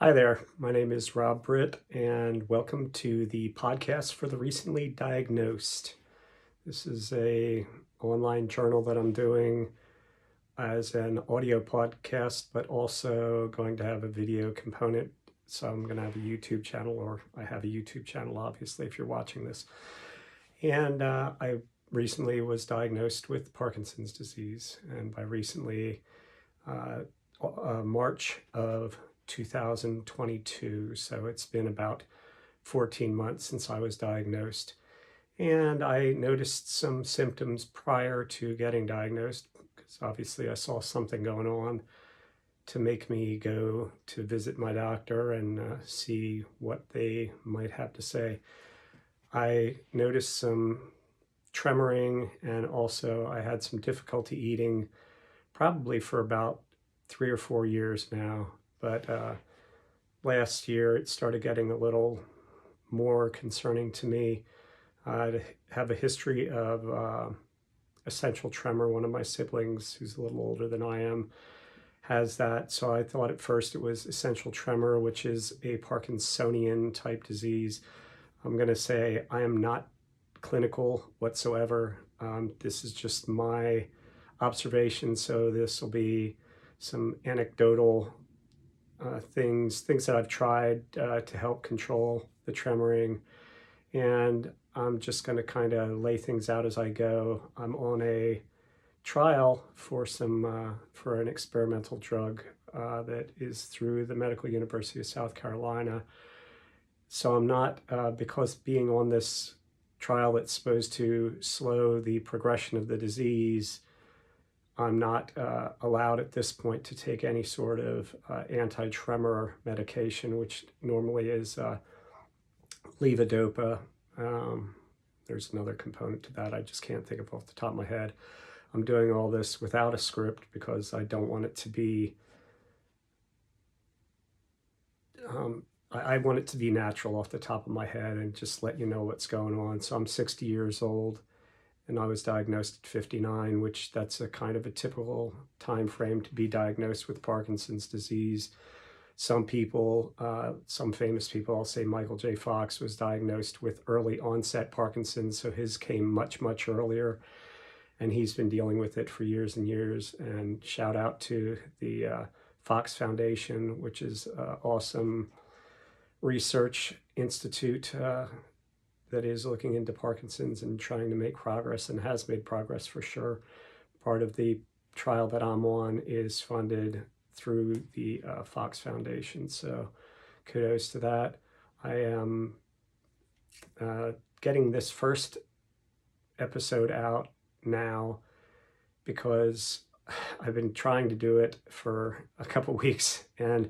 Hi there, my name is Rob Britt, and welcome to the podcast for the recently diagnosed. This is a online journal that I'm doing as an audio podcast, but also going to have a video component. So I'm going to have a YouTube channel, or I have a YouTube channel, obviously, if you're watching this. And I recently was diagnosed with Parkinson's disease, and by recently, March of 2022. So it's been about 14 months since I was diagnosed. And I noticed some symptoms prior to getting diagnosed, because obviously I saw something going on to make me go to visit my doctor and see what they might have to say. I noticed some tremoring, and also I had some difficulty eating probably for about 3 or 4 years now. But last year it started getting a little more concerning to me. I have a history of essential tremor. One of my siblings, who's a little older than I am, has that. So I thought at first it was essential tremor, which is a Parkinsonian type disease. I'm going to say I am not clinical whatsoever. This is just my observation. So this will be some anecdotal things that I've tried to help control the tremoring. And I'm just going to kind of lay things out as I go. I'm on a trial for for an experimental drug that is through the Medical University of South Carolina. So I'm not, because being on this trial that's supposed to slow the progression of the disease, I'm not allowed at this point to take any sort of anti-tremor medication, which normally is levodopa. There's another component to that I just can't think of off the top of my head. I'm doing all this without a script because I don't want it to be, I want it to be natural off the top of my head and just let you know what's going on. So I'm 60 years old, and I was diagnosed at 59, which that's a kind of a typical time frame to be diagnosed with Parkinson's disease. Some people, some famous people, I'll say Michael J. Fox was diagnosed with early onset Parkinson's, so his came much, much earlier, and he's been dealing with it for years and years. And shout out to the Fox Foundation, which is an awesome research institute that is looking into Parkinson's and trying to make progress, and has made progress for sure. Part of the trial that I'm on is funded through the Fox Foundation, so kudos to that. I am getting this first episode out now because I've been trying to do it for a couple weeks and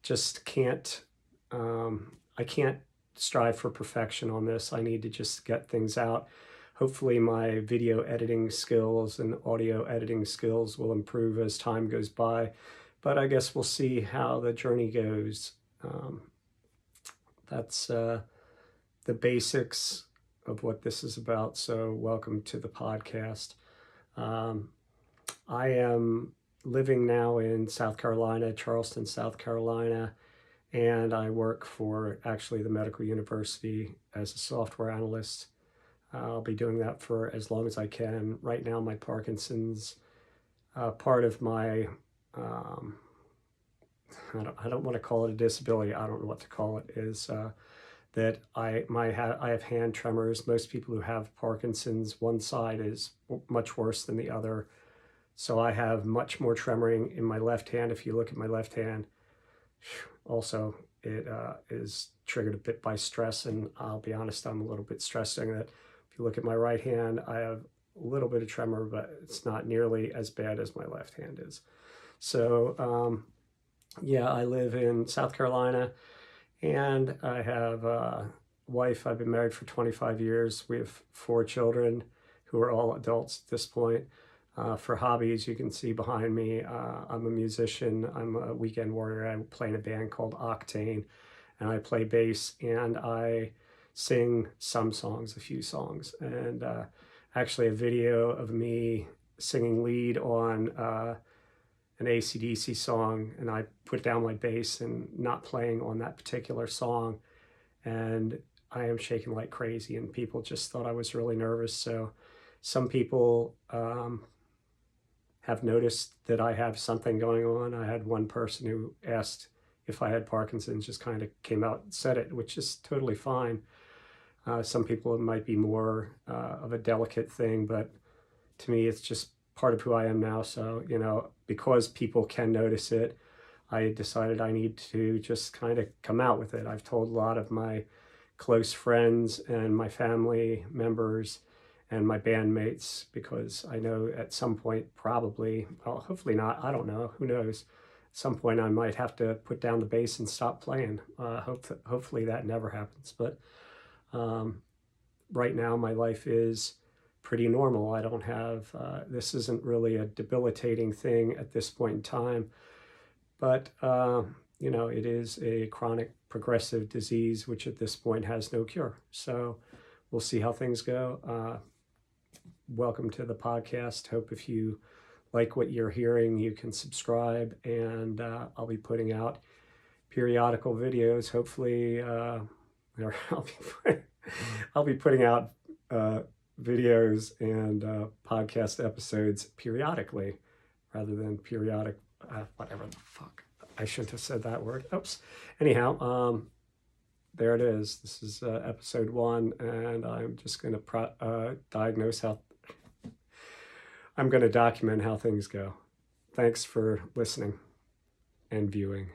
just can't, I can't strive for perfection on this. I need to just get things out. Hopefully my video editing skills and audio editing skills will improve as time goes by, but I guess we'll see how the journey goes. That's the basics of what this is about. So welcome to the podcast. I am living now in South Carolina, Charleston, South Carolina, and I work for actually the Medical University as a software analyst. I'll be doing that for as long as I can. Right now, my Parkinson's, part of my, I don't want to call it a disability, I don't know what to call it, is that I have hand tremors. Most people who have Parkinson's, one side is much worse than the other. So I have much more tremoring in my left hand. If you look at my left hand, also it is triggered a bit by stress, and I'll be honest, I'm a little bit stressed doing that. If you look at my right hand, I have a little bit of tremor, but it's not nearly as bad as my left hand is. So yeah, I live in South Carolina, and I have a wife. I've been married for 25 years. We have 4 children who are all adults at this point. For hobbies, you can see behind me, I'm a musician. I'm a weekend warrior. I play in a band called Octane, and I play bass, and I sing some songs, a few songs, and actually a video of me singing lead on an AC/DC song and I put down my bass and not playing on that particular song, and I am shaking like crazy, and people just thought I was really nervous. So some people have noticed that I have something going on. I had one person who asked if I had Parkinson's, just kind of came out and said it, which is totally fine. Some people, it might be more of a delicate thing, but to me, it's just part of who I am now. So, because people can notice it, I decided I need to just kind of come out with it. I've told a lot of my close friends and my family members and my bandmates, because I know at some point, probably, well, hopefully not, I don't know, who knows, at some point I might have to put down the bass and stop playing. Hopefully that never happens. But right now my life is pretty normal. I don't have, this isn't really a debilitating thing at this point in time, but it is a chronic progressive disease, which at this point has no cure. So we'll see how things go. Welcome to the podcast. Hope if you like what you're hearing, you can subscribe, and I'll be putting out periodical videos. Hopefully, I'll be putting out videos and podcast episodes periodically rather than periodic, whatever the fuck. I shouldn't have said that word. Oops. Anyhow, there it is. This is episode 1, and I'm just going to I'm going to document how things go. Thanks for listening and viewing.